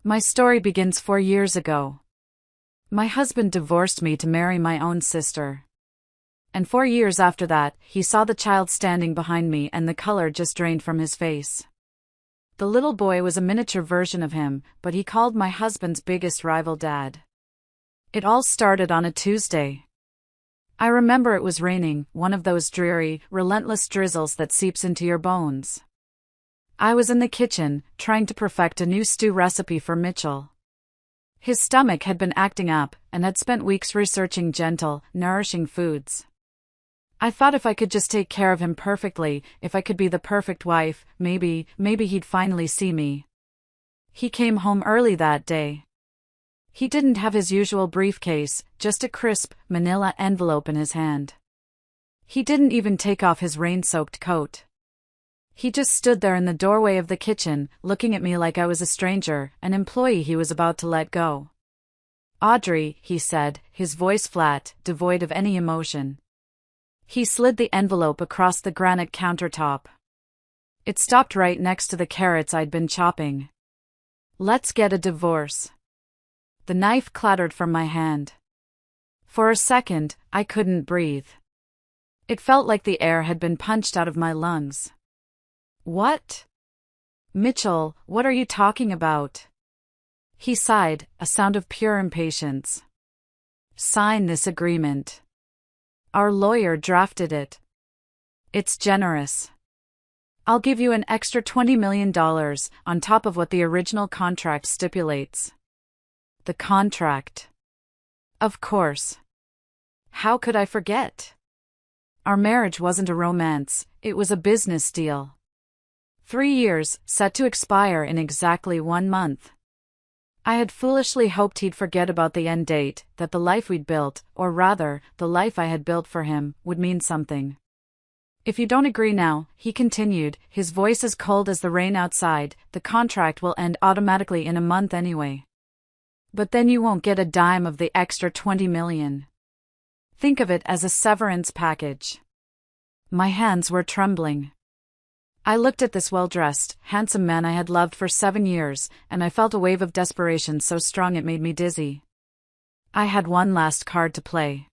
My story begins 4 years ago. My husband divorced me to marry my own sister. And 4 years after that, he saw the child standing behind me and the color just drained from his face. The little boy was a miniature version of him, but he called my husband's biggest rival Dad. It all started on a Tuesday. I remember it was raining, one of those dreary, relentless drizzles that seeps into your bones. I was in the kitchen, trying to perfect a new stew recipe for Mitchell. His stomach had been acting up, and had spent weeks researching gentle, nourishing foods. I thought if I could just take care of him perfectly, if I could be the perfect wife, maybe he'd finally see me. He came home early that day. He didn't have his usual briefcase, just a crisp, manila envelope in his hand. He didn't even take off his rain-soaked coat. He just stood there in the doorway of the kitchen, looking at me like I was a stranger, an employee he was about to let go. "Audrey," he said, his voice flat, devoid of any emotion. He slid the envelope across the granite countertop. It stopped right next to the carrots I'd been chopping. "Let's get a divorce." The knife clattered from my hand. For a second, I couldn't breathe. It felt like the air had been punched out of my lungs. "What? Mitchell, what are you talking about?" He sighed, a sound of pure impatience. "Sign this agreement. Our lawyer drafted it. It's generous. I'll give you an extra $20 million on top of what the original contract stipulates." The contract. Of course. How could I forget? Our marriage wasn't a romance, it was a business deal. 3 years, set to expire in exactly 1 month. I had foolishly hoped he'd forget about the end date, that the life we'd built, or rather, the life I had built for him, would mean something. "If you don't agree now," he continued, his voice as cold as the rain outside, "the contract will end automatically in a month anyway. But then you won't get a dime of the extra $20 million. Think of it as a severance package." My hands were trembling. I looked at this well-dressed, handsome man I had loved for 7 years, and I felt a wave of desperation so strong it made me dizzy. I had one last card to play.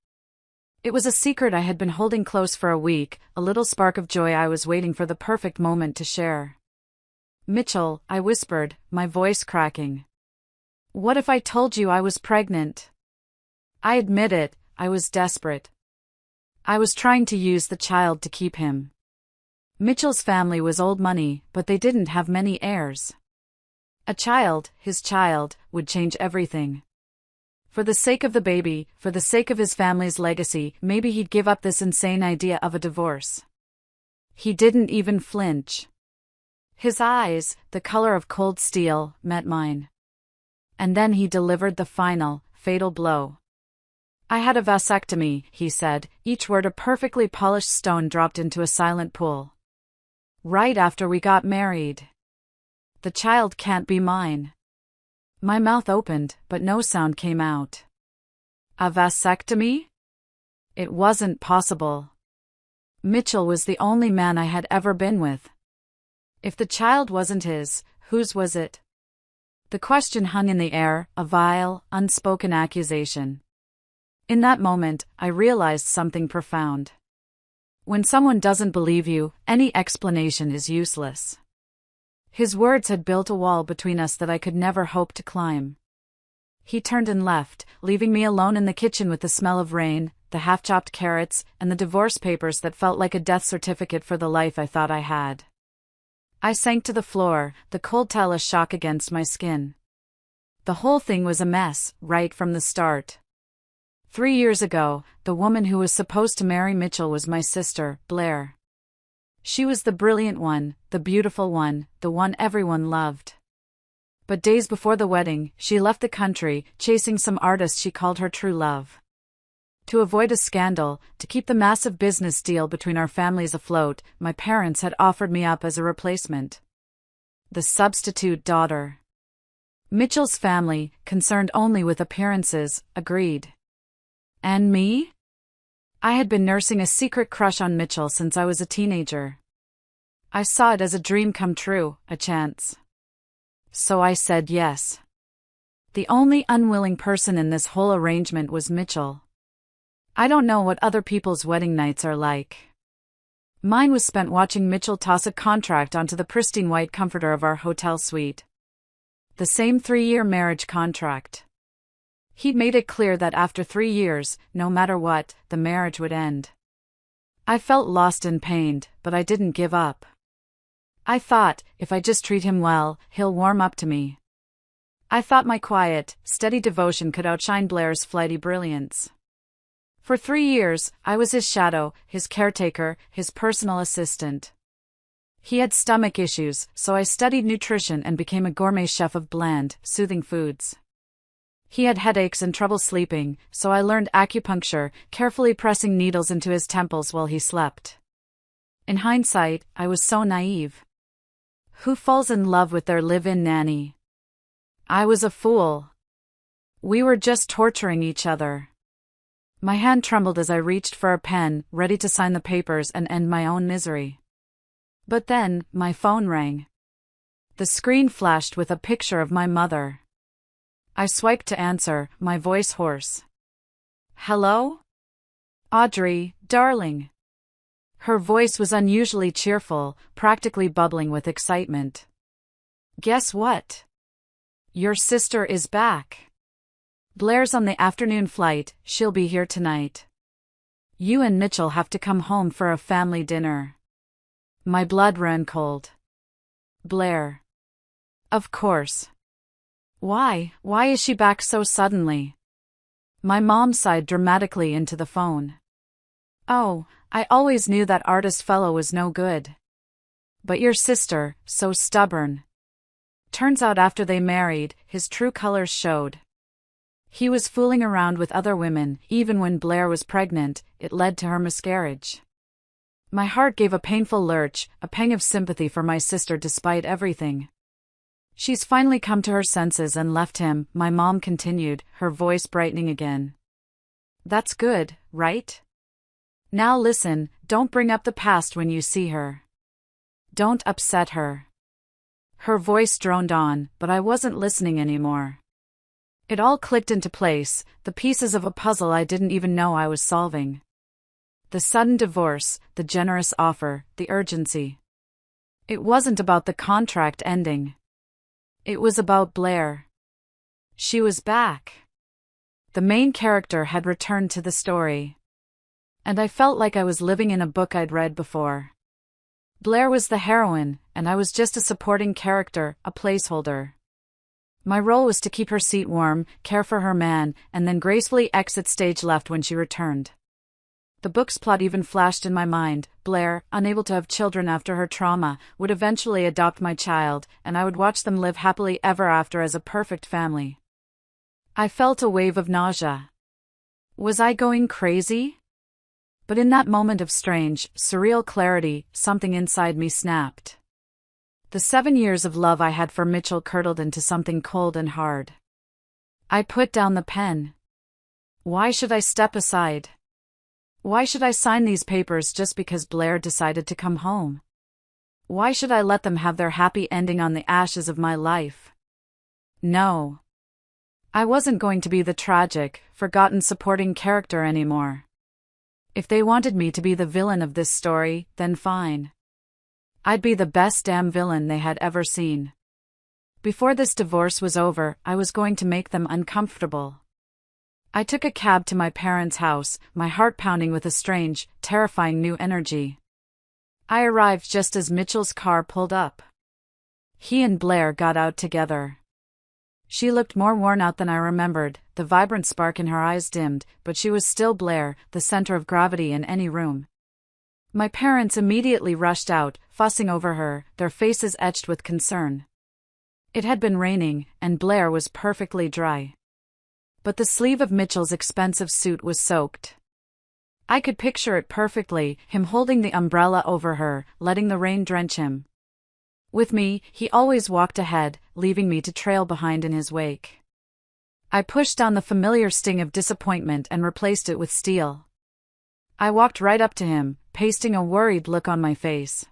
It was a secret I had been holding close for a week, a little spark of joy I was waiting for the perfect moment to share. "Mitchell," I whispered, my voice cracking. "What if I told you I was pregnant?" I admit it, I was desperate. I was trying to use the child to keep him. Mitchell's family was old money, but they didn't have many heirs. A child, his child, would change everything. For the sake of the baby, for the sake of his family's legacy, maybe he'd give up this insane idea of a divorce. He didn't even flinch. His eyes, the color of cold steel, met mine. And then he delivered the final, fatal blow. "I had a vasectomy," he said, each word a perfectly polished stone dropped into a silent pool. "Right after we got married. The child can't be mine." My mouth opened, but no sound came out. A vasectomy? It wasn't possible. Mitchell was the only man I had ever been with. If the child wasn't his, whose was it? The question hung in the air, a vile, unspoken accusation. In that moment, I realized something profound. When someone doesn't believe you, any explanation is useless. His words had built a wall between us that I could never hope to climb. He turned and left, leaving me alone in the kitchen with the smell of rain, the half-chopped carrots, and the divorce papers that felt like a death certificate for the life I thought I had. I sank to the floor, the cold towel a shock against my skin. The whole thing was a mess, right from the start. 3 years ago, the woman who was supposed to marry Mitchell was my sister, Blair. She was the brilliant one, the beautiful one, the one everyone loved. But days before the wedding, she left the country, chasing some artist she called her true love. To avoid a scandal, to keep the massive business deal between our families afloat, my parents had offered me up as a replacement. The substitute daughter. Mitchell's family, concerned only with appearances, agreed. And me? I had been nursing a secret crush on Mitchell since I was a teenager. I saw it as a dream come true, a chance. So I said yes. The only unwilling person in this whole arrangement was Mitchell. I don't know what other people's wedding nights are like. Mine was spent watching Mitchell toss a contract onto the pristine white comforter of our hotel suite. The same 3-year marriage contract. He'd made it clear that after 3 years, no matter what, the marriage would end. I felt lost and pained, but I didn't give up. I thought, if I just treat him well, he'll warm up to me. I thought my quiet, steady devotion could outshine Blair's flighty brilliance. For 3 years, I was his shadow, his caretaker, his personal assistant. He had stomach issues, so I studied nutrition and became a gourmet chef of bland, soothing foods. He had headaches and trouble sleeping, so I learned acupuncture, carefully pressing needles into his temples while he slept. In hindsight, I was so naive. Who falls in love with their live-in nanny? I was a fool. We were just torturing each other. My hand trembled as I reached for a pen, ready to sign the papers and end my own misery. But then, my phone rang. The screen flashed with a picture of my mother. I swiped to answer, my voice hoarse. Hello? Audrey, darling. Her voice was unusually cheerful, practically bubbling with excitement. Guess what? Your sister is back. Blair's on the afternoon flight, she'll be here tonight. You and Mitchell have to come home for a family dinner. My blood ran cold. Blair. Of course. Why is she back so suddenly? My mom sighed dramatically into the phone. Oh, I always knew that artist fellow was no good. But your sister, so stubborn. Turns out after they married, his true colors showed. He was fooling around with other women, even when Blair was pregnant, it led to her miscarriage. My heart gave a painful lurch, a pang of sympathy for my sister despite everything. She's finally come to her senses and left him, my mom continued, her voice brightening again. That's good, right? Now listen, don't bring up the past when you see her. Don't upset her. Her voice droned on, but I wasn't listening anymore. It all clicked into place, the pieces of a puzzle I didn't even know I was solving. The sudden divorce, the generous offer, the urgency. It wasn't about the contract ending. It was about Blair. She was back. The main character had returned to the story. And I felt like I was living in a book I'd read before. Blair was the heroine, and I was just a supporting character, a placeholder. My role was to keep her seat warm, care for her man, and then gracefully exit stage left when she returned. The book's plot even flashed in my mind. Blair, unable to have children after her trauma, would eventually adopt my child, and I would watch them live happily ever after as a perfect family. I felt a wave of nausea. Was I going crazy? But in that moment of strange, surreal clarity, something inside me snapped. The 7 years of love I had for Mitchell curdled into something cold and hard. I put down the pen. Why should I step aside? Why should I sign these papers just because Blair decided to come home? Why should I let them have their happy ending on the ashes of my life? No. I wasn't going to be the tragic, forgotten supporting character anymore. If they wanted me to be the villain of this story, then fine. I'd be the best damn villain they had ever seen. Before this divorce was over, I was going to make them uncomfortable. I took a cab to my parents' house, my heart pounding with a strange, terrifying new energy. I arrived just as Mitchell's car pulled up. He and Blair got out together. She looked more worn out than I remembered, the vibrant spark in her eyes dimmed, but she was still Blair, the center of gravity in any room. My parents immediately rushed out, fussing over her, their faces etched with concern. It had been raining, and Blair was perfectly dry. But the sleeve of Mitchell's expensive suit was soaked. I could picture it perfectly, him holding the umbrella over her, letting the rain drench him. With me, he always walked ahead, leaving me to trail behind in his wake. I pushed down the familiar sting of disappointment and replaced it with steel. I walked right up to him, pasting a worried look on my face.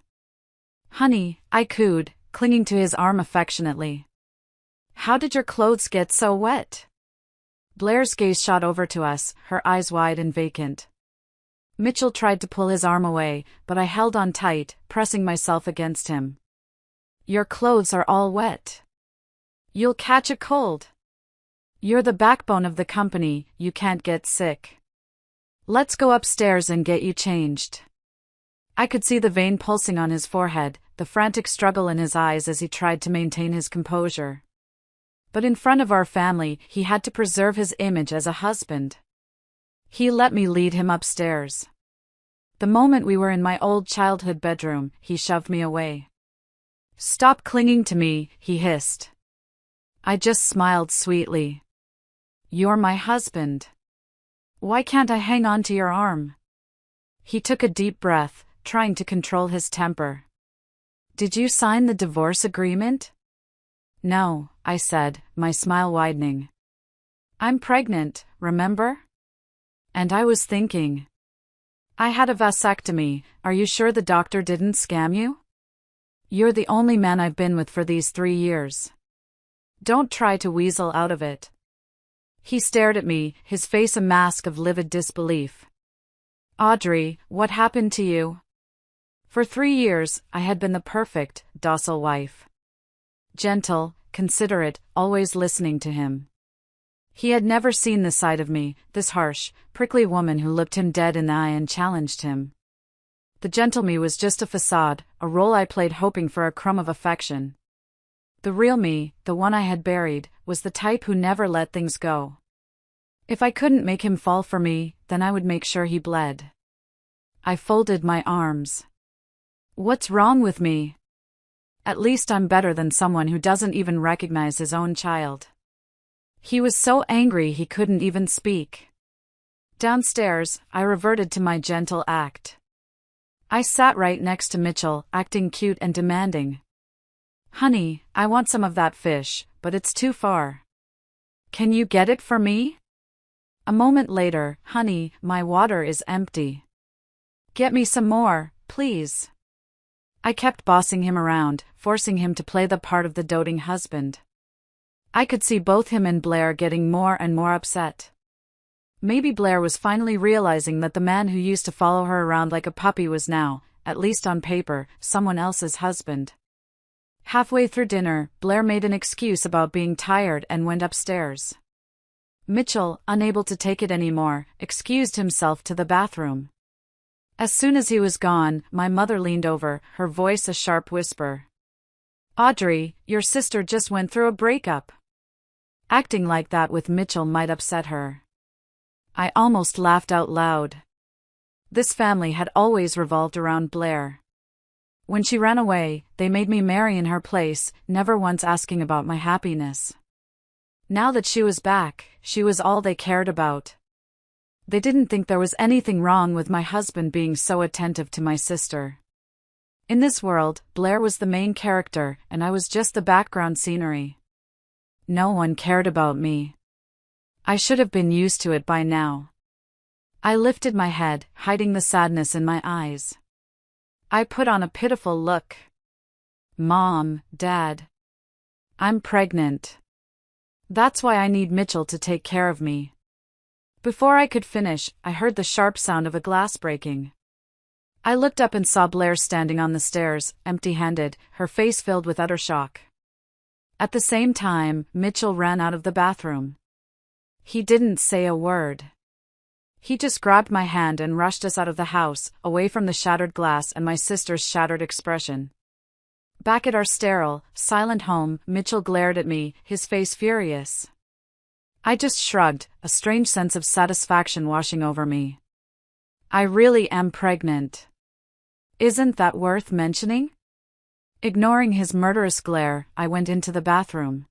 "Honey," I cooed, clinging to his arm affectionately. How did your clothes get so wet? Blair's gaze shot over to us, her eyes wide and vacant. Mitchell tried to pull his arm away, but I held on tight, pressing myself against him. Your clothes are all wet. You'll catch a cold. You're the backbone of the company, you can't get sick. Let's go upstairs and get you changed. I could see the vein pulsing on his forehead, the frantic struggle in his eyes as he tried to maintain his composure. But in front of our family, he had to preserve his image as a husband. He let me lead him upstairs. The moment we were in my old childhood bedroom, he shoved me away. Stop clinging to me, he hissed. I just smiled sweetly. You're my husband. Why can't I hang on to your arm? He took a deep breath, trying to control his temper. Did you sign the divorce agreement? No, I said, my smile widening. I'm pregnant, remember? And I was thinking. I had a vasectomy, are you sure the doctor didn't scam you? You're the only man I've been with for these 3 years. Don't try to weasel out of it. He stared at me, his face a mask of livid disbelief. Audrey, what happened to you? For 3 years, I had been the perfect, docile wife. Gentle, considerate, always listening to him. He had never seen this side of me, this harsh, prickly woman who looked him dead in the eye and challenged him. The gentle me was just a facade, a role I played hoping for a crumb of affection. The real me, the one I had buried, was the type who never let things go. If I couldn't make him fall for me, then I would make sure he bled. I folded my arms. What's wrong with me? At least I'm better than someone who doesn't even recognize his own child. He was so angry he couldn't even speak. Downstairs, I reverted to my gentle act. I sat right next to Mitchell, acting cute and demanding. Honey, I want some of that fish, but it's too far. Can you get it for me? A moment later, honey, my water is empty. Get me some more, please. I kept bossing him around, forcing him to play the part of the doting husband. I could see both him and Blair getting more and more upset. Maybe Blair was finally realizing that the man who used to follow her around like a puppy was now, at least on paper, someone else's husband. Halfway through dinner, Blair made an excuse about being tired and went upstairs. Mitchell, unable to take it anymore, excused himself to the bathroom. As soon as he was gone, my mother leaned over, her voice a sharp whisper. Audrey, your sister just went through a breakup. Acting like that with Mitchell might upset her. I almost laughed out loud. This family had always revolved around Blair. When she ran away, they made me marry in her place, never once asking about my happiness. Now that she was back, she was all they cared about. They didn't think there was anything wrong with my husband being so attentive to my sister. In this world, Blair was the main character, and I was just the background scenery. No one cared about me. I should have been used to it by now. I lifted my head, hiding the sadness in my eyes. I put on a pitiful look. Mom, Dad. I'm pregnant. That's why I need Mitchell to take care of me. Before I could finish, I heard the sharp sound of a glass breaking. I looked up and saw Blair standing on the stairs, empty-handed, her face filled with utter shock. At the same time, Mitchell ran out of the bathroom. He didn't say a word. He just grabbed my hand and rushed us out of the house, away from the shattered glass and my sister's shattered expression. Back at our sterile, silent home, Mitchell glared at me, his face furious. I just shrugged, a strange sense of satisfaction washing over me. I really am pregnant. Isn't that worth mentioning? Ignoring his murderous glare, I went into the bathroom.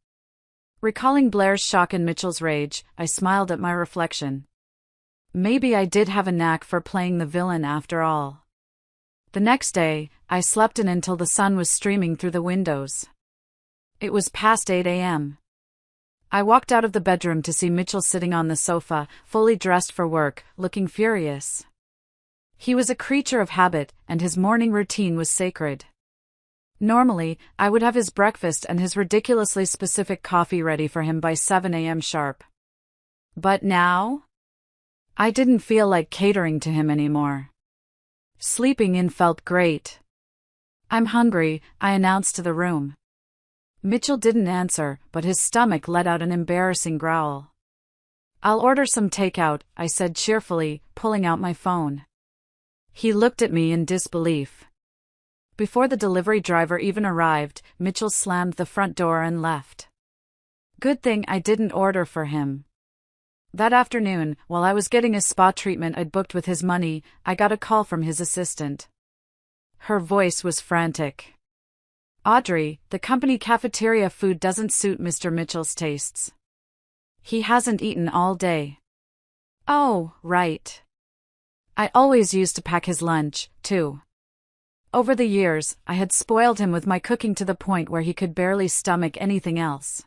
Recalling Blair's shock and Mitchell's rage, I smiled at my reflection. Maybe I did have a knack for playing the villain after all. The next day, I slept in until the sun was streaming through the windows. It was past 8 a.m. I walked out of the bedroom to see Mitchell sitting on the sofa, fully dressed for work, looking furious. He was a creature of habit, and his morning routine was sacred. Normally, I would have his breakfast and his ridiculously specific coffee ready for him by 7 a.m. sharp. But now? I didn't feel like catering to him anymore. Sleeping in felt great. "I'm hungry," I announced to the room. Mitchell didn't answer, but his stomach let out an embarrassing growl. "I'll order some takeout," I said cheerfully, pulling out my phone. He looked at me in disbelief. Before the delivery driver even arrived, Mitchell slammed the front door and left. Good thing I didn't order for him. That afternoon, while I was getting a spa treatment I'd booked with his money, I got a call from his assistant. Her voice was frantic. "Audrey, the company cafeteria food doesn't suit Mr. Mitchell's tastes. He hasn't eaten all day." "Oh, right. I always used to pack his lunch, too." Over the years, I had spoiled him with my cooking to the point where he could barely stomach anything else.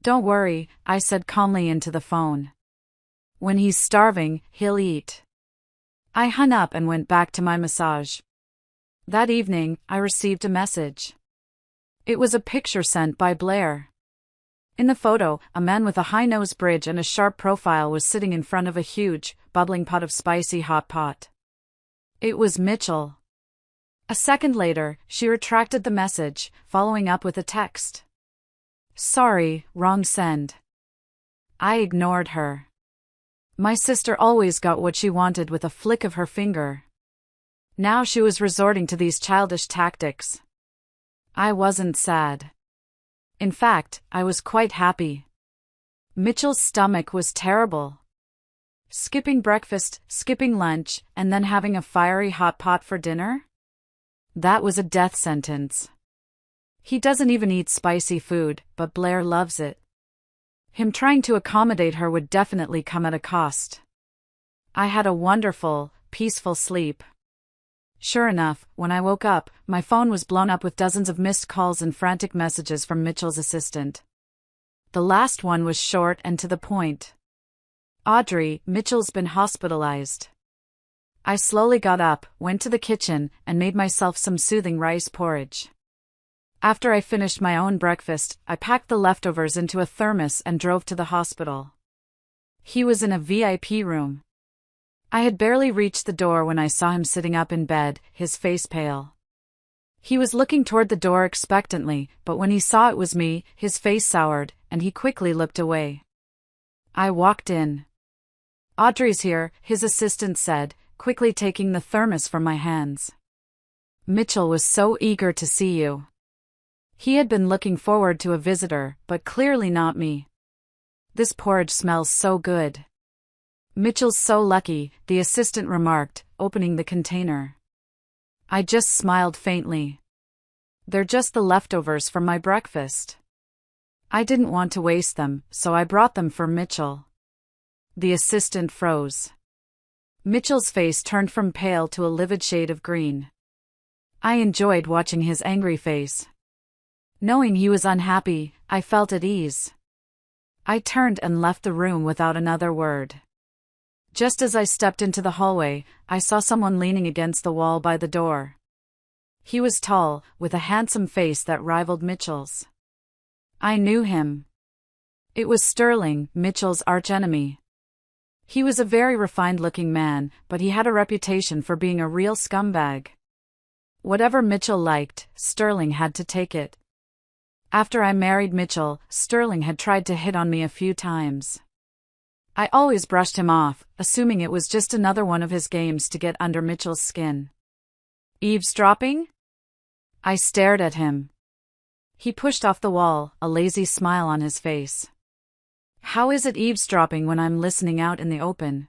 "Don't worry," I said calmly into the phone. "When he's starving, he'll eat." I hung up and went back to my massage. That evening, I received a message. It was a picture sent by Blair. In the photo, a man with a high nose bridge and a sharp profile was sitting in front of a huge, bubbling pot of spicy hot pot. It was Mitchell. A second later, she retracted the message, following up with a text. "Sorry, wrong send." I ignored her. My sister always got what she wanted with a flick of her finger. Now she was resorting to these childish tactics. I wasn't sad. In fact, I was quite happy. Mitchell's stomach was terrible. Skipping breakfast, skipping lunch, and then having a fiery hot pot for dinner? That was a death sentence. He doesn't even eat spicy food, but Blair loves it. Him trying to accommodate her would definitely come at a cost. I had a wonderful, peaceful sleep. Sure enough, when I woke up, my phone was blown up with dozens of missed calls and frantic messages from Mitchell's assistant. The last one was short and to the point. "Audrey, Mitchell's been hospitalized." I slowly got up, went to the kitchen, and made myself some soothing rice porridge. After I finished my own breakfast, I packed the leftovers into a thermos and drove to the hospital. He was in a VIP room. I had barely reached the door when I saw him sitting up in bed, his face pale. He was looking toward the door expectantly, but when he saw it was me, his face soured, and he quickly looked away. I walked in. "Audrey's here," his assistant said, quickly taking the thermos from my hands. "Mitchell was so eager to see you." He had been looking forward to a visitor, but clearly not me. "This porridge smells so good." "Mitchell's so lucky," the assistant remarked, opening the container. I just smiled faintly. "They're just the leftovers from my breakfast. I didn't want to waste them, so I brought them for Mitchell." The assistant froze. Mitchell's face turned from pale to a livid shade of green. I enjoyed watching his angry face. Knowing he was unhappy, I felt at ease. I turned and left the room without another word. Just as I stepped into the hallway, I saw someone leaning against the wall by the door. He was tall, with a handsome face that rivaled Mitchell's. I knew him. It was Sterling, Mitchell's archenemy. He was a very refined-looking man, but he had a reputation for being a real scumbag. Whatever Mitchell liked, Sterling had to take it. After I married Mitchell, Sterling had tried to hit on me a few times. I always brushed him off, assuming it was just another one of his games to get under Mitchell's skin. "Eavesdropping?" I stared at him. He pushed off the wall, a lazy smile on his face. "How is it eavesdropping when I'm listening out in the open?"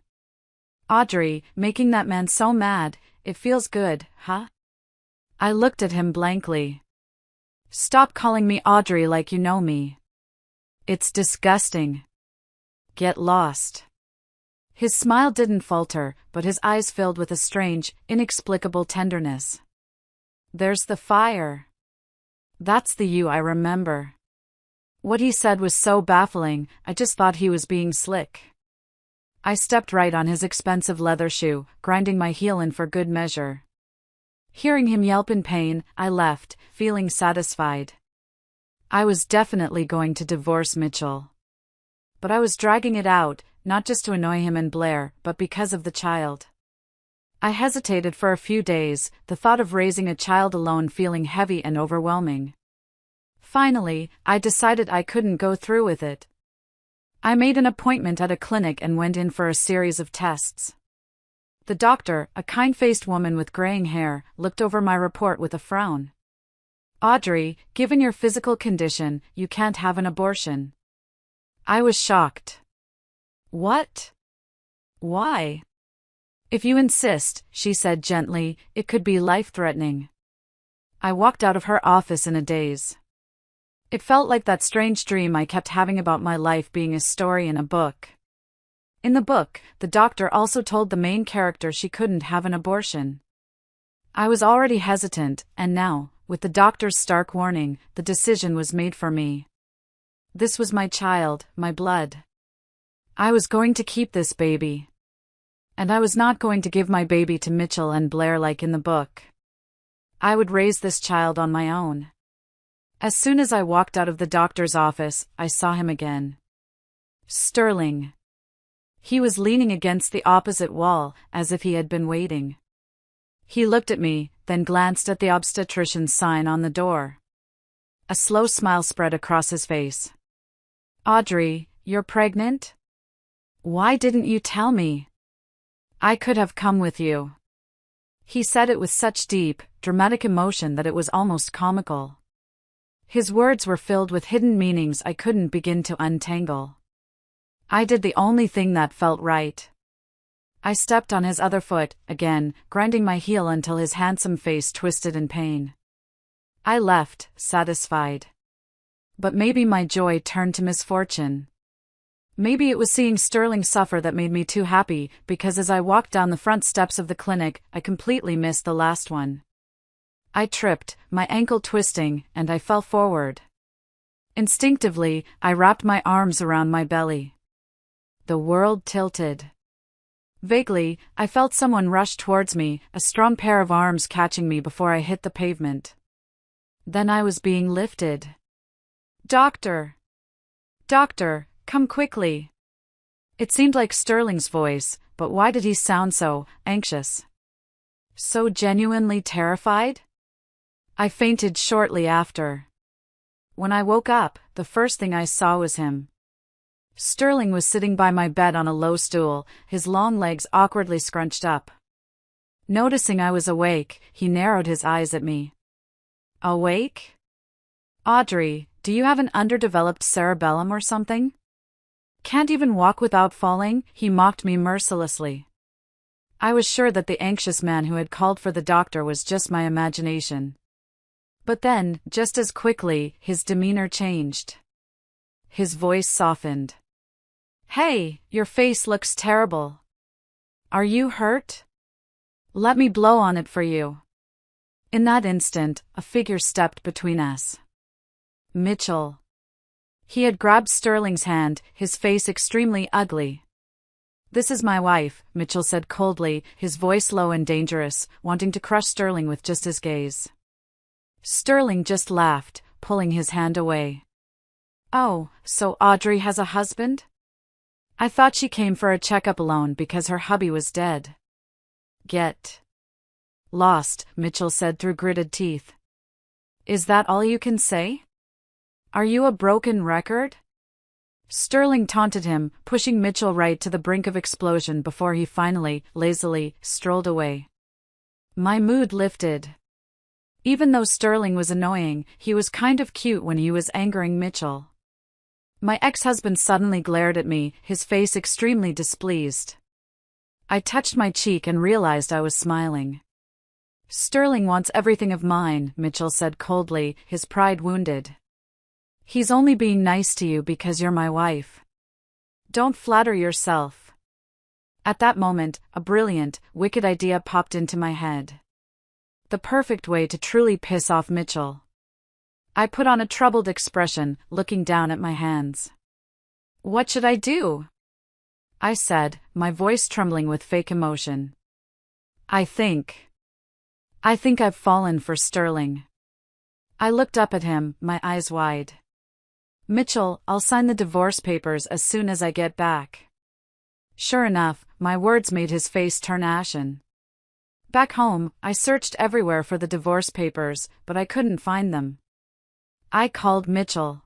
"Audrey, making that man so mad, it feels good, huh?" I looked at him blankly. "Stop calling me Audrey like you know me. It's disgusting. Get lost." His smile didn't falter, but his eyes filled with a strange, inexplicable tenderness. "There's the fire. That's the you I remember." What he said was so baffling, I just thought he was being slick. I stepped right on his expensive leather shoe, grinding my heel in for good measure. Hearing him yelp in pain, I left, feeling satisfied. I was definitely going to divorce Mitchell. But I was dragging it out, not just to annoy him and Blair, but because of the child. I hesitated for a few days, the thought of raising a child alone feeling heavy and overwhelming. Finally, I decided I couldn't go through with it. I made an appointment at a clinic and went in for a series of tests. The doctor, a kind-faced woman with graying hair, looked over my report with a frown. "Audrey, given your physical condition, you can't have an abortion." I was shocked. "What? Why?" "If you insist," she said gently, "it could be life-threatening." I walked out of her office in a daze. It felt like that strange dream I kept having about my life being a story in a book. In the book, the doctor also told the main character she couldn't have an abortion. I was already hesitant, and now, with the doctor's stark warning, the decision was made for me. This was my child, my blood. I was going to keep this baby. And I was not going to give my baby to Mitchell and Blair like in the book. I would raise this child on my own. As soon as I walked out of the doctor's office, I saw him again. Sterling. He was leaning against the opposite wall, as if he had been waiting. He looked at me, then glanced at the obstetrician's sign on the door. A slow smile spread across his face. "Audrey, you're pregnant? Why didn't you tell me? I could have come with you." He said it with such deep, dramatic emotion that it was almost comical. His words were filled with hidden meanings I couldn't begin to untangle. I did the only thing that felt right. I stepped on his other foot, again, grinding my heel until his handsome face twisted in pain. I left, satisfied. But maybe my joy turned to misfortune. Maybe it was seeing Sterling suffer that made me too happy, because as I walked down the front steps of the clinic, I completely missed the last one. I tripped, my ankle twisting, and I fell forward. Instinctively, I wrapped my arms around my belly. The world tilted. Vaguely, I felt someone rush towards me, a strong pair of arms catching me before I hit the pavement. Then I was being lifted. "Doctor! Doctor, come quickly!" It seemed like Sterling's voice, but why did he sound so anxious? So genuinely terrified? I fainted shortly after. When I woke up, the first thing I saw was him. Sterling was sitting by my bed on a low stool, his long legs awkwardly scrunched up. Noticing I was awake, he narrowed his eyes at me. "Awake? Audrey, do you have an underdeveloped cerebellum or something? Can't even walk without falling?" he mocked me mercilessly. I was sure that the anxious man who had called for the doctor was just my imagination. But then, just as quickly, his demeanor changed. His voice softened. "Hey, your face looks terrible. Are you hurt? Let me blow on it for you." In that instant, a figure stepped between us. Mitchell. He had grabbed Sterling's hand, his face extremely ugly. "This is my wife," Mitchell said coldly, his voice low and dangerous, wanting to crush Sterling with just his gaze. Sterling just laughed, pulling his hand away. "Oh, so Audrey has a husband? I thought she came for a checkup alone because her hubby was dead." "Get lost," Mitchell said through gritted teeth. "Is that all you can say? Are you a broken record?" Sterling taunted him, pushing Mitchell right to the brink of explosion before he finally, lazily, strolled away. My mood lifted. Even though Sterling was annoying, he was kind of cute when he was angering Mitchell. My ex-husband suddenly glared at me, his face extremely displeased. I touched my cheek and realized I was smiling. "Sterling wants everything of mine," Mitchell said coldly, his pride wounded. "He's only being nice to you because you're my wife. Don't flatter yourself." At that moment, a brilliant, wicked idea popped into my head. The perfect way to truly piss off Mitchell. I put on a troubled expression, looking down at my hands. "What should I do?" I said, my voice trembling with fake emotion. I think I think I've fallen for Sterling. I looked up at him, my eyes wide. Mitchell, I'll sign the divorce papers as soon as I get back. Sure enough, my words made his face turn ashen. Back home, I searched everywhere for the divorce papers, but I couldn't find them. I called Mitchell.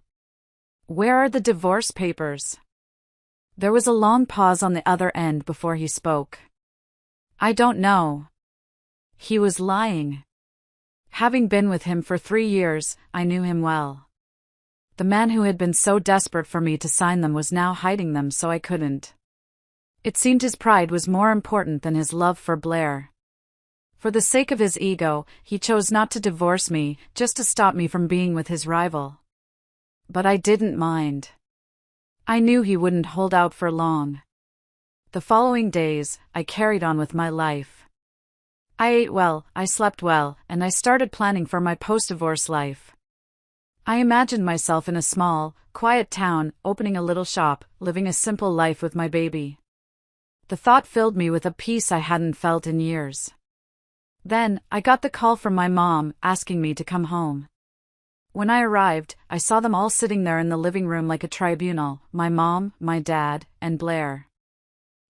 Where are the divorce papers? There was a long pause on the other end before he spoke. I don't know. He was lying. Having been with him for 3 years, I knew him well. The man who had been so desperate for me to sign them was now hiding them so I couldn't. It seemed his pride was more important than his love for Blair. For the sake of his ego, he chose not to divorce me, just to stop me from being with his rival. But I didn't mind. I knew he wouldn't hold out for long. The following days, I carried on with my life. I ate well, I slept well, and I started planning for my post-divorce life. I imagined myself in a small, quiet town, opening a little shop, living a simple life with my baby. The thought filled me with a peace I hadn't felt in years. Then, I got the call from my mom, asking me to come home. When I arrived, I saw them all sitting there in the living room like a tribunal, my mom, my dad, and Blair.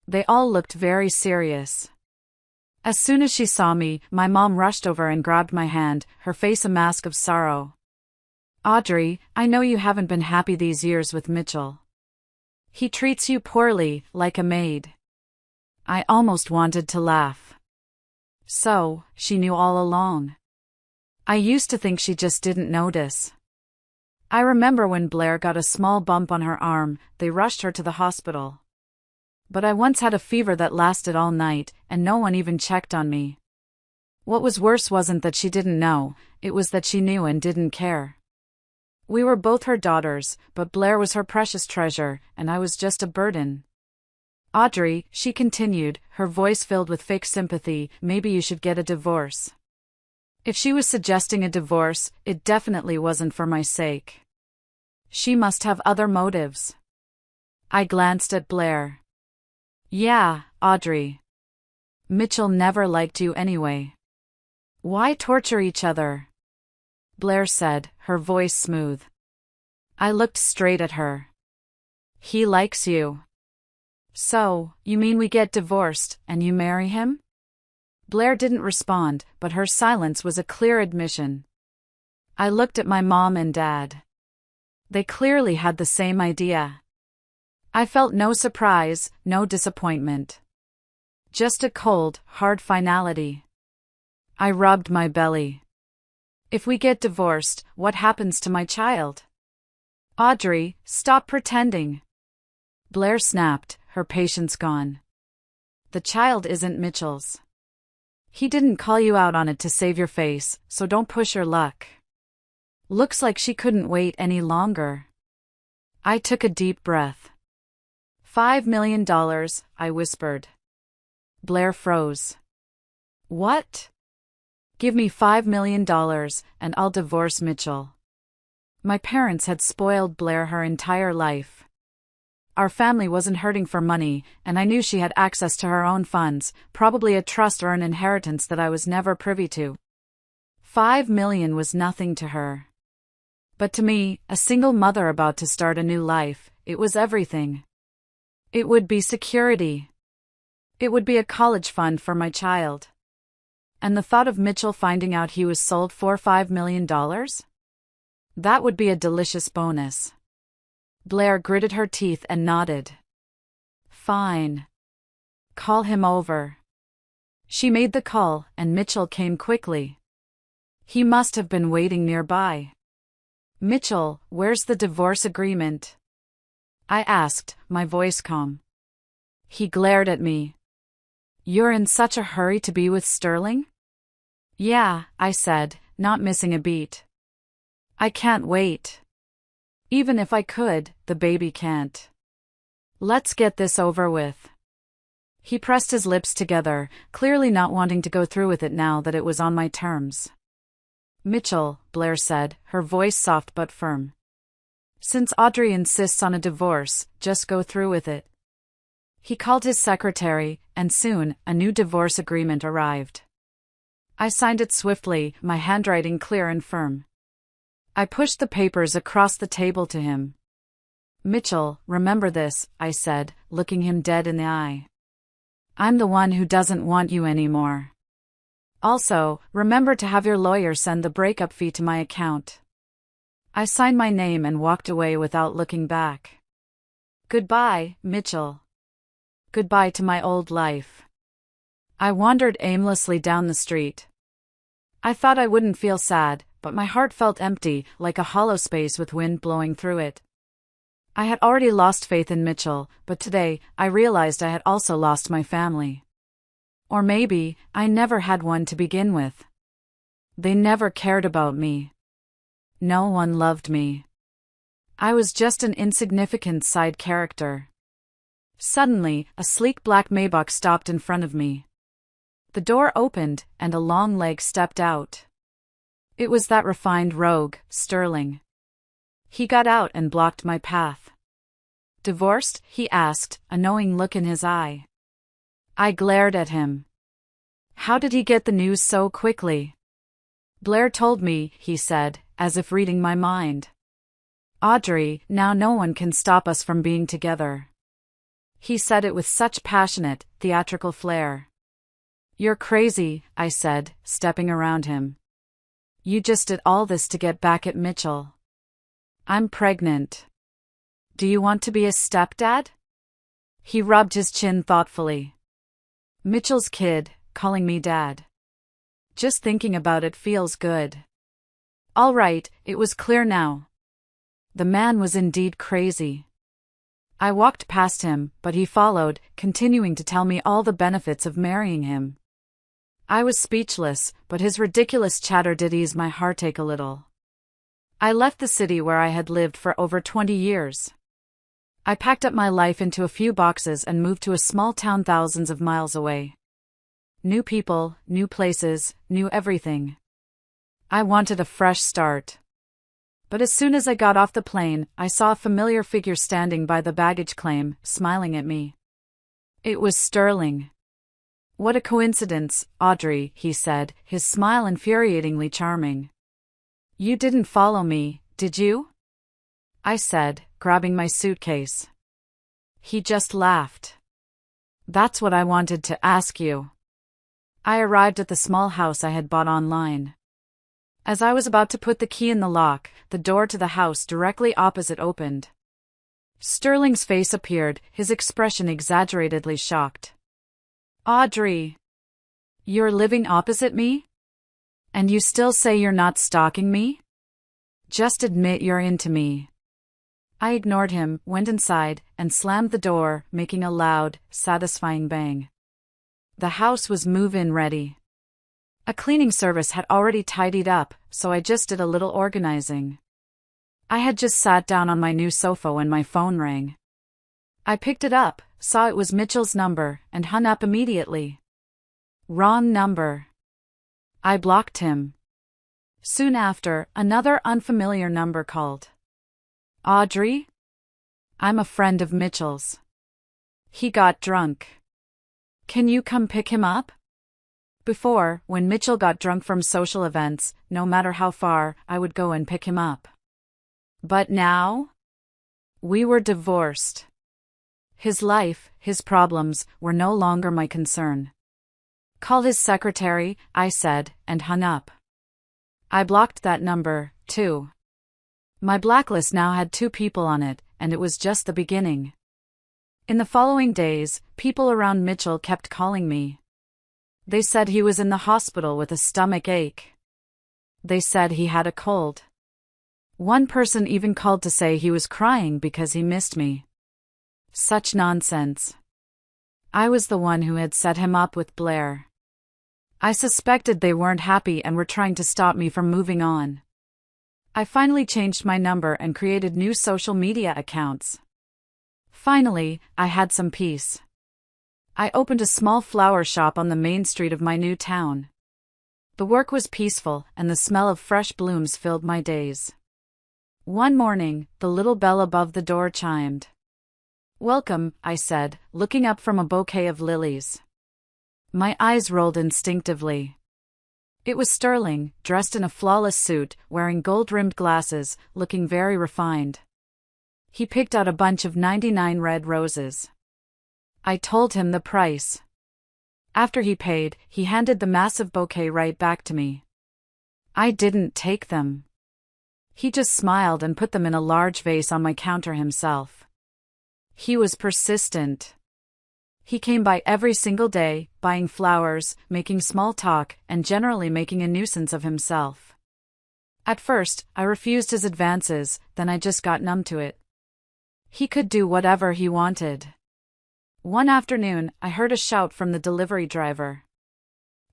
They all looked very serious. As soon as she saw me, my mom rushed over and grabbed my hand, her face a mask of sorrow. Audrey, I know you haven't been happy these years with Mitchell. He treats you poorly, like a maid. I almost wanted to laugh. So, she knew all along. I used to think she just didn't notice. I remember when Blair got a small bump on her arm, they rushed her to the hospital. But I once had a fever that lasted all night, and no one even checked on me. What was worse wasn't that she didn't know, it was that she knew and didn't care. We were both her daughters, but Blair was her precious treasure, and I was just a burden. Audrey, she continued, her voice filled with fake sympathy, maybe you should get a divorce. If she was suggesting a divorce, it definitely wasn't for my sake. She must have other motives. I glanced at Blair. Yeah, Audrey. Mitchell never liked you anyway. Why torture each other? Blair said, her voice smooth. I looked straight at her. He likes you. So, you mean we get divorced, and you marry him? Blair didn't respond, but her silence was a clear admission. I looked at my mom and dad. They clearly had the same idea. I felt no surprise, no disappointment. Just a cold, hard finality. I rubbed my belly. If we get divorced, what happens to my child? Audrey, stop pretending. Blair snapped, her patience gone. The child isn't Mitchell's. He didn't call you out on it to save your face, so don't push your luck. Looks like she couldn't wait any longer. I took a deep breath. $5 million, I whispered. Blair froze. What? Give me $5 million, and I'll divorce Mitchell. My parents had spoiled Blair her entire life. Our family wasn't hurting for money, and I knew she had access to her own funds, probably a trust or an inheritance that I was never privy to. $5 million was nothing to her. But to me, a single mother about to start a new life, it was everything. It would be security. It would be a college fund for my child. And the thought of Mitchell finding out he was sold for $5 million? That would be a delicious bonus. Blair gritted her teeth and nodded. Fine. Call him over. She made the call, and Mitchell came quickly. He must have been waiting nearby. Mitchell, where's the divorce agreement? I asked, my voice calm. He glared at me. You're in such a hurry to be with Sterling? Yeah, I said, not missing a beat. I can't wait. Even if I could, the baby can't. Let's get this over with. He pressed his lips together, clearly not wanting to go through with it now that it was on my terms. Mitchell, Blair said, her voice soft but firm. Since Audrey insists on a divorce, just go through with it. He called his secretary, and soon, a new divorce agreement arrived. I signed it swiftly, my handwriting clear and firm. I pushed the papers across the table to him. "Mitchell, remember this," I said, looking him dead in the eye. "I'm the one who doesn't want you anymore. Also, remember to have your lawyer send the breakup fee to my account." I signed my name and walked away without looking back. Goodbye, Mitchell. Goodbye to my old life. I wandered aimlessly down the street. I thought I wouldn't feel sad, but my heart felt empty, like a hollow space with wind blowing through it. I had already lost faith in Mitchell, but today, I realized I had also lost my family. Or maybe, I never had one to begin with. They never cared about me. No one loved me. I was just an insignificant side character. Suddenly, a sleek black Maybach stopped in front of me. The door opened, and a long leg stepped out. It was that refined rogue, Sterling. He got out and blocked my path. "Divorced?" he asked, a knowing look in his eye. I glared at him. How did he get the news so quickly? "Blair told me," he said, as if reading my mind. "Audrey, now no one can stop us from being together." He said it with such passionate, theatrical flair. "You're crazy," I said, stepping around him. "You just did all this to get back at Mitchell." "I'm pregnant." "Do you want to be a stepdad?" He rubbed his chin thoughtfully. "Mitchell's kid, calling me dad. Just thinking about it feels good." All right, it was clear now. The man was indeed crazy. I walked past him, but he followed, continuing to tell me all the benefits of marrying him. I was speechless, but his ridiculous chatter did ease my heartache a little. I left the city where I had lived for over 20 years. I packed up my life into a few boxes and moved to a small town thousands of miles away. New people, new places, new everything. I wanted a fresh start. But as soon as I got off the plane, I saw a familiar figure standing by the baggage claim, smiling at me. It was Sterling. "What a coincidence, Audrey," he said, his smile infuriatingly charming. "You didn't follow me, did you?" I said, grabbing my suitcase. He just laughed. "That's what I wanted to ask you." I arrived at the small house I had bought online. As I was about to put the key in the lock, the door to the house directly opposite opened. Sterling's face appeared, his expression exaggeratedly shocked. "Audrey, you're living opposite me? And you still say you're not stalking me? Just admit you're into me." I ignored him, went inside, and slammed the door, making a loud, satisfying bang. The house was move-in ready. A cleaning service had already tidied up, so I just did a little organizing. I had just sat down on my new sofa when my phone rang. I picked it up, saw it was Mitchell's number, and hung up immediately. Wrong number. I blocked him. Soon after, another unfamiliar number called. "Audrey? I'm a friend of Mitchell's. He got drunk. Can you come pick him up?" Before, when Mitchell got drunk from social events, no matter how far, I would go and pick him up. But now? We were divorced. His life, his problems, were no longer my concern. "Call his secretary," I said, and hung up. I blocked that number, too. My blacklist now had 2 people on it, and it was just the beginning. In the following days, people around Mitchell kept calling me. They said he was in the hospital with a stomach ache. They said he had a cold. One person even called to say he was crying because he missed me. Such nonsense. I was the one who had set him up with Blair. I suspected they weren't happy and were trying to stop me from moving on. I finally changed my number and created new social media accounts. Finally, I had some peace. I opened a small flower shop on the main street of my new town. The work was peaceful, and the smell of fresh blooms filled my days. One morning, the little bell above the door chimed. "Welcome," I said, looking up from a bouquet of lilies. My eyes rolled instinctively. It was Sterling, dressed in a flawless suit, wearing gold-rimmed glasses, looking very refined. He picked out a bunch of 99 red roses. I told him the price. After he paid, he handed the massive bouquet right back to me. I didn't take them. He just smiled and put them in a large vase on my counter himself. He was persistent. He came by every single day, buying flowers, making small talk, and generally making a nuisance of himself. At first, I refused his advances, then I just got numb to it. He could do whatever he wanted. One afternoon, I heard a shout from the delivery driver.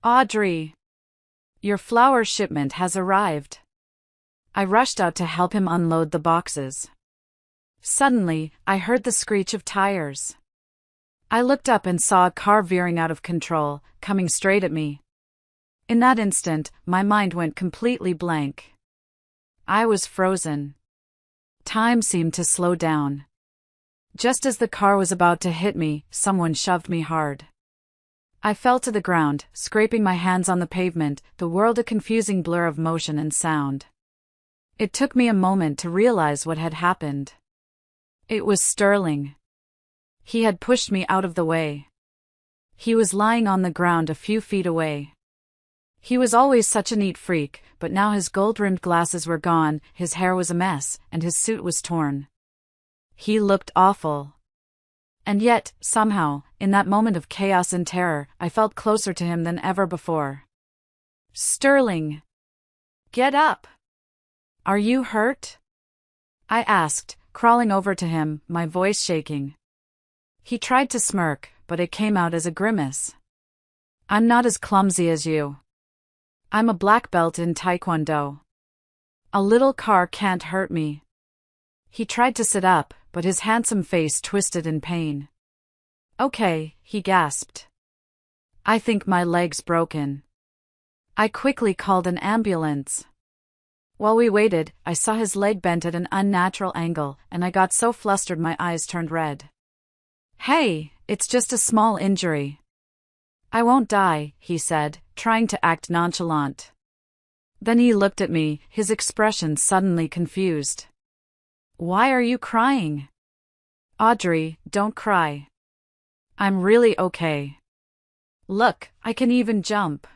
"Audrey! Your flower shipment has arrived." I rushed out to help him unload the boxes. Suddenly, I heard the screech of tires. I looked up and saw a car veering out of control, coming straight at me. In that instant, my mind went completely blank. I was frozen. Time seemed to slow down. Just as the car was about to hit me, someone shoved me hard. I fell to the ground, scraping my hands on the pavement, the world a confusing blur of motion and sound. It took me a moment to realize what had happened. It was Sterling. He had pushed me out of the way. He was lying on the ground a few feet away. He was always such a neat freak, but now his gold-rimmed glasses were gone, his hair was a mess, and his suit was torn. He looked awful. And yet, somehow, in that moment of chaos and terror, I felt closer to him than ever before. "Sterling! Get up! Are you hurt?" I asked, crawling over to him, my voice shaking. He tried to smirk, but it came out as a grimace. "I'm not as clumsy as you. I'm a black belt in Taekwondo. A little car can't hurt me." He tried to sit up, but his handsome face twisted in pain. "Okay," he gasped. "I think my leg's broken." I quickly called an ambulance. While we waited, I saw his leg bent at an unnatural angle, and I got so flustered my eyes turned red. "Hey, it's just a small injury. I won't die," he said, trying to act nonchalant. Then he looked at me, his expression suddenly confused. "Why are you crying?" "Audrey, don't cry. I'm really okay. Look, I can even jump."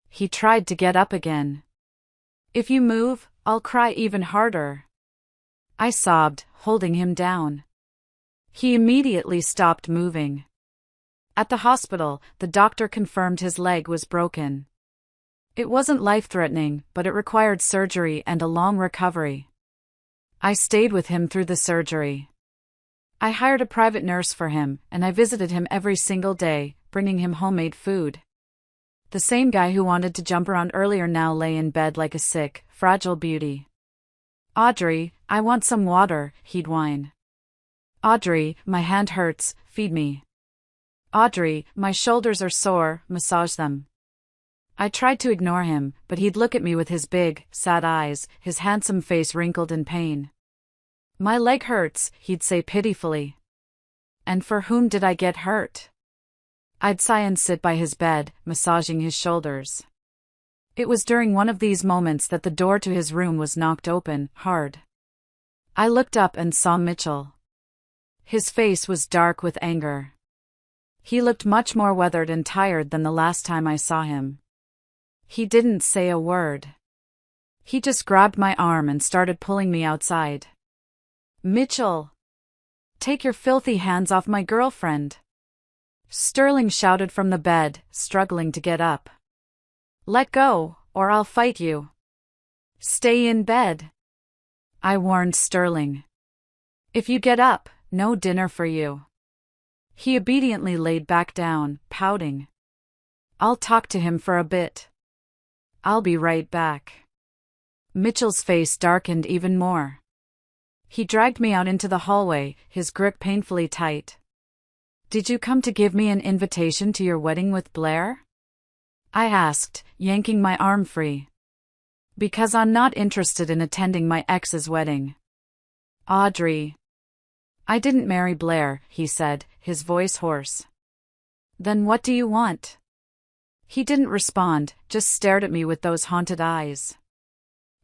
He tried to get up again. "If you move, I'll cry even harder." I sobbed, holding him down. He immediately stopped moving. At the hospital, the doctor confirmed his leg was broken. It wasn't life-threatening, but it required surgery and a long recovery. I stayed with him through the surgery. I hired a private nurse for him, and I visited him every single day, bringing him homemade food. The same guy who wanted to jump around earlier now lay in bed like a sick, fragile beauty. "Audrey, I want some water," he'd whine. "Audrey, my hand hurts, feed me." "Audrey, my shoulders are sore, massage them." I tried to ignore him, but he'd look at me with his big, sad eyes, his handsome face wrinkled in pain. "My leg hurts," he'd say pitifully. "And for whom did I get hurt?" I'd sigh and sit by his bed, massaging his shoulders. It was during one of these moments that the door to his room was knocked open, hard. I looked up and saw Mitchell. His face was dark with anger. He looked much more weathered and tired than the last time I saw him. He didn't say a word. He just grabbed my arm and started pulling me outside. "Mitchell! Take your filthy hands off my girlfriend!" Sterling shouted from the bed, struggling to get up. "Let go, or I'll fight you." "Stay in bed," I warned Sterling. "If you get up, no dinner for you." He obediently laid back down, pouting. "I'll talk to him for a bit. I'll be right back." Mitchell's face darkened even more. He dragged me out into the hallway, his grip painfully tight. "Did you come to give me an invitation to your wedding with Blair?" I asked, yanking my arm free. "Because I'm not interested in attending my ex's wedding." "Audrey." "I didn't marry Blair," he said, his voice hoarse. "Then what do you want?" He didn't respond, just stared at me with those haunted eyes.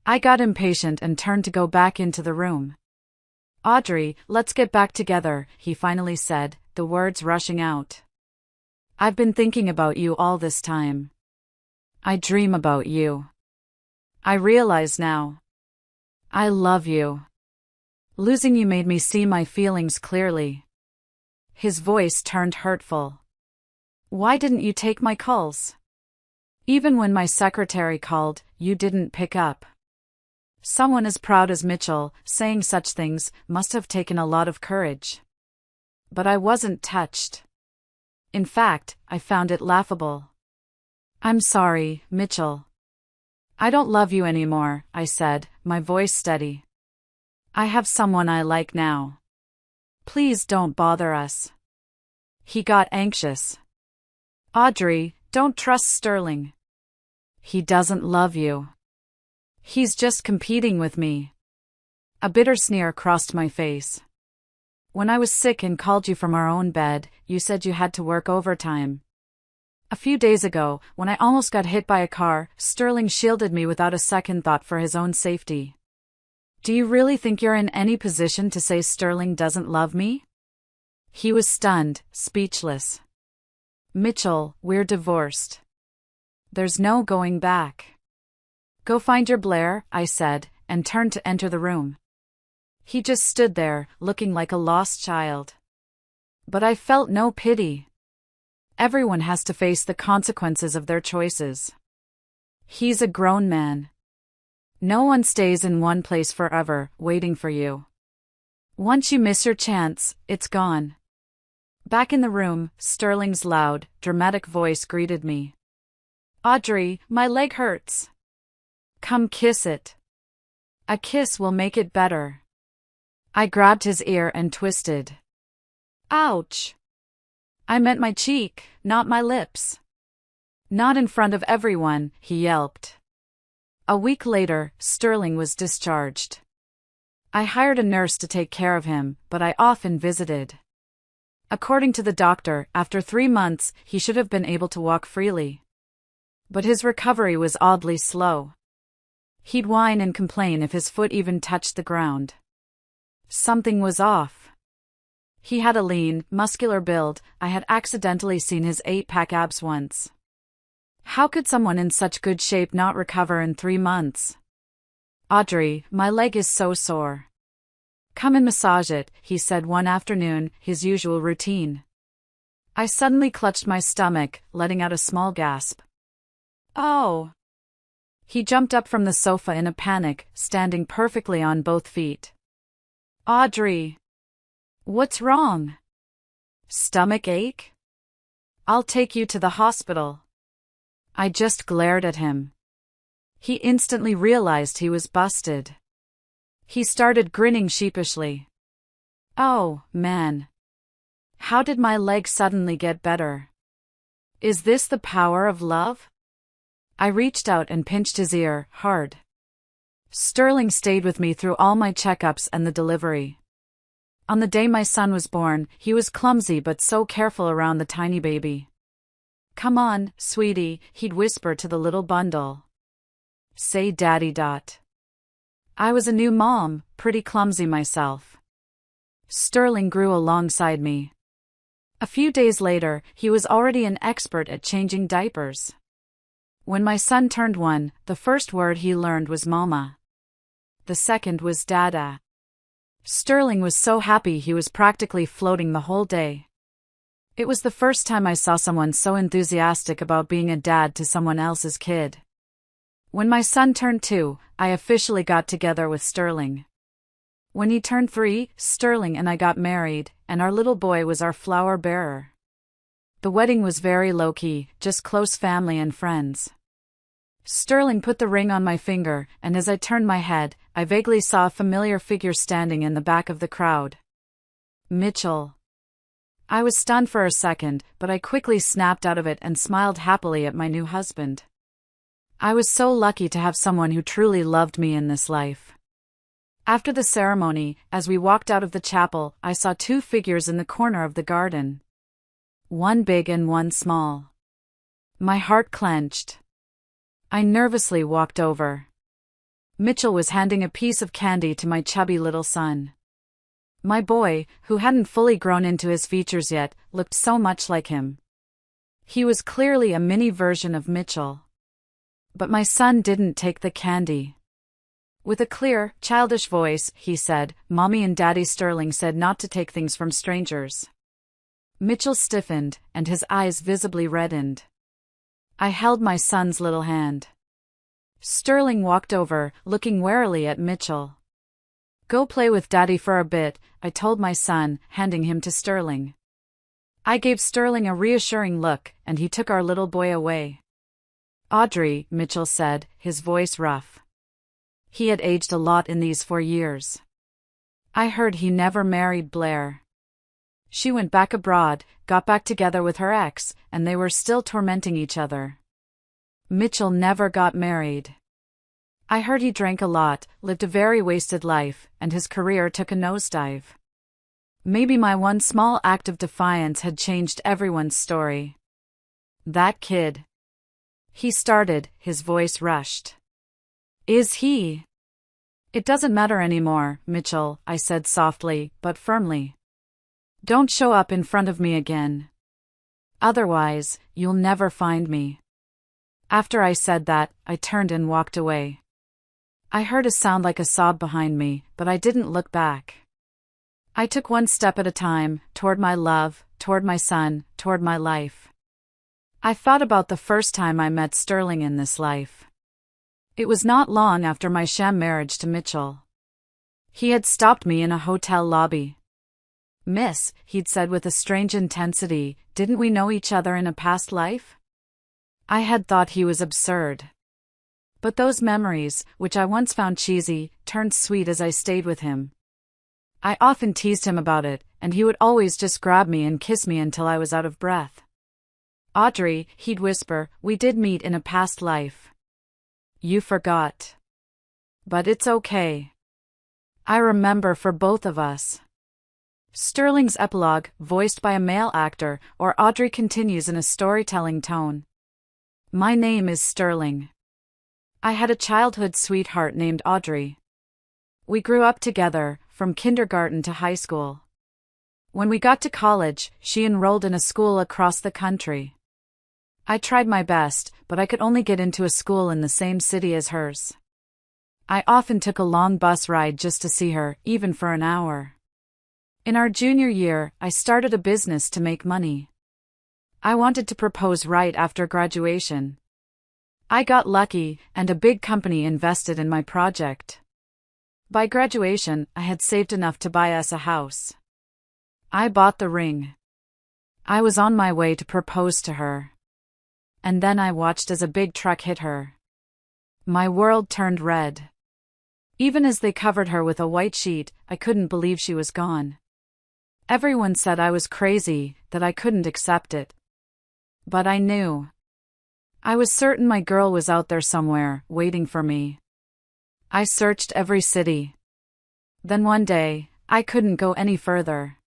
I got impatient and turned to go back into the room. "Audrey, let's get back together," he finally said, the words rushing out. "I've been thinking about you all this time. I dream about you. I realize now. I love you. Losing you made me see my feelings clearly." His voice turned hurtful. "Why didn't you take my calls? Even when my secretary called, you didn't pick up." Someone as proud as Mitchell, saying such things, must have taken a lot of courage. But I wasn't touched. In fact, I found it laughable. "I'm sorry, Mitchell. I don't love you anymore," I said, my voice steady. "I have someone I like now. Please don't bother us." He got anxious. "Audrey, don't trust Sterling. He doesn't love you. He's just competing with me." A bitter sneer crossed my face. "When I was sick and called you from our own bed, you said you had to work overtime. A few days ago, when I almost got hit by a car, Sterling shielded me without a second thought for his own safety. Do you really think you're in any position to say Sterling doesn't love me?" He was stunned, speechless. "Mitchell, we're divorced. There's no going back. Go find your Blair," I said, and turned to enter the room. He just stood there, looking like a lost child. But I felt no pity. Everyone has to face the consequences of their choices. He's a grown man. No one stays in one place forever, waiting for you. Once you miss your chance, it's gone. Back in the room, Sterling's loud, dramatic voice greeted me. "Audrey, my leg hurts. Come kiss it. A kiss will make it better." I grabbed his ear and twisted. "Ouch. I meant my cheek, not my lips." "Not in front of everyone," he yelped. A week later, Sterling was discharged. I hired a nurse to take care of him, but I often visited. According to the doctor, after 3 months, he should have been able to walk freely. But his recovery was oddly slow. He'd whine and complain if his foot even touched the ground. Something was off. He had a lean, muscular build. I had accidentally seen his 8-pack abs once. How could someone in such good shape not recover in 3 months? "Audrey, my leg is so sore. Come and massage it," he said one afternoon, his usual routine. I suddenly clutched my stomach, letting out a small gasp. "Oh!" He jumped up from the sofa in a panic, standing perfectly on both feet. "Audrey! What's wrong? Stomach ache? I'll take you to the hospital." I just glared at him. He instantly realized he was busted. He started grinning sheepishly. "Oh, man. How did my leg suddenly get better? Is this the power of love?" I reached out and pinched his ear, hard. Sterling stayed with me through all my checkups and the delivery. On the day my son was born, he was clumsy but so careful around the tiny baby. "Come on, sweetie," he'd whisper to the little bundle. "Say daddy dot." I was a new mom, pretty clumsy myself. Sterling grew alongside me. A few days later, he was already an expert at changing diapers. When my son turned 1, the first word he learned was mama. The second was dada. Sterling was so happy he was practically floating the whole day. It was the first time I saw someone so enthusiastic about being a dad to someone else's kid. When my son turned 2, I officially got together with Sterling. When he turned 3, Sterling and I got married, and our little boy was our flower bearer. The wedding was very low-key, just close family and friends. Sterling put the ring on my finger, and as I turned my head, I vaguely saw a familiar figure standing in the back of the crowd. Mitchell. I was stunned for a second, but I quickly snapped out of it and smiled happily at my new husband. I was so lucky to have someone who truly loved me in this life. After the ceremony, as we walked out of the chapel, I saw 2 figures in the corner of the garden. One big and one small. My heart clenched. I nervously walked over. Mitchell was handing a piece of candy to my chubby little son. My boy, who hadn't fully grown into his features yet, looked so much like him. He was clearly a mini version of Mitchell. But my son didn't take the candy. With a clear, childish voice, he said, "Mommy and Daddy Sterling said not to take things from strangers." Mitchell stiffened, and his eyes visibly reddened. I held my son's little hand. Sterling walked over, looking warily at Mitchell. "Go play with Daddy for a bit," I told my son, handing him to Sterling. I gave Sterling a reassuring look, and he took our little boy away. "Audrey," Mitchell said, his voice rough. He had aged a lot in these 4 years. "I heard he never married Blair. She went back abroad, got back together with her ex, and they were still tormenting each other. Mitchell never got married. I heard he drank a lot, lived a very wasted life, and his career took a nosedive. Maybe my one small act of defiance had changed everyone's story. That kid." He started, his voice rushed. "Is he?" "It doesn't matter anymore, Mitchell," I said softly, but firmly. "Don't show up in front of me again. Otherwise, you'll never find me." After I said that, I turned and walked away. I heard a sound like a sob behind me, but I didn't look back. I took one step at a time, toward my love, toward my son, toward my life. I thought about the first time I met Sterling in this life. It was not long after my sham marriage to Mitchell. He had stopped me in a hotel lobby. "Miss," he'd said with a strange intensity, "didn't we know each other in a past life?" I had thought he was absurd. But those memories, which I once found cheesy, turned sweet as I stayed with him. I often teased him about it, and he would always just grab me and kiss me until I was out of breath. "Audrey," he'd whisper, "we did meet in a past life. You forgot. But it's okay. I remember for both of us." Sterling's epilogue, voiced by a male actor, or Audrey continues in a storytelling tone. My name is Sterling. I had a childhood sweetheart named Audrey. We grew up together, from kindergarten to high school. When we got to college, she enrolled in a school across the country. I tried my best, but I could only get into a school in the same city as hers. I often took a long bus ride just to see her, even for an hour. In our junior year, I started a business to make money. I wanted to propose right after graduation. I got lucky, and a big company invested in my project. By graduation, I had saved enough to buy us a house. I bought the ring. I was on my way to propose to her. And then I watched as a big truck hit her. My world turned red. Even as they covered her with a white sheet, I couldn't believe she was gone. Everyone said I was crazy, that I couldn't accept it. But I knew. I was certain my girl was out there somewhere, waiting for me. I searched every city. Then one day, I couldn't go any further.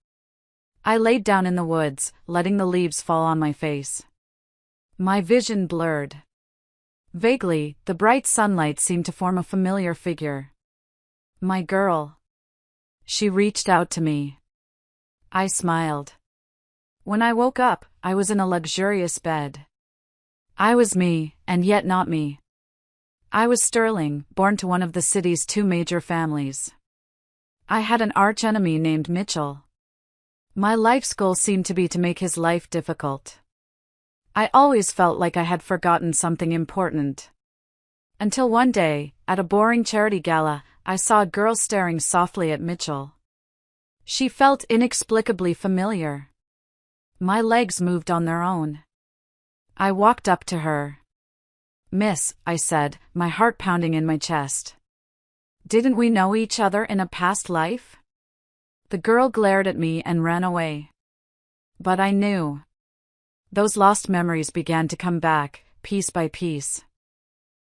I laid down in the woods, letting the leaves fall on my face. My vision blurred. Vaguely, the bright sunlight seemed to form a familiar figure. My girl. She reached out to me. I smiled. When I woke up, I was in a luxurious bed. I was me, and yet not me. I was Sterling, born to one of the city's 2 major families. I had an archenemy named Mitchell. My life's goal seemed to be to make his life difficult. I always felt like I had forgotten something important. Until one day, at a boring charity gala, I saw a girl staring softly at Mitchell. She felt inexplicably familiar. My legs moved on their own. I walked up to her. "Miss," I said, my heart pounding in my chest. "Didn't we know each other in a past life?" The girl glared at me and ran away. But I knew. Those lost memories began to come back, piece by piece.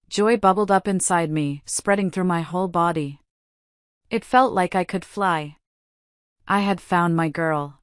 Joy bubbled up inside me, spreading through my whole body. It felt like I could fly. I had found my girl.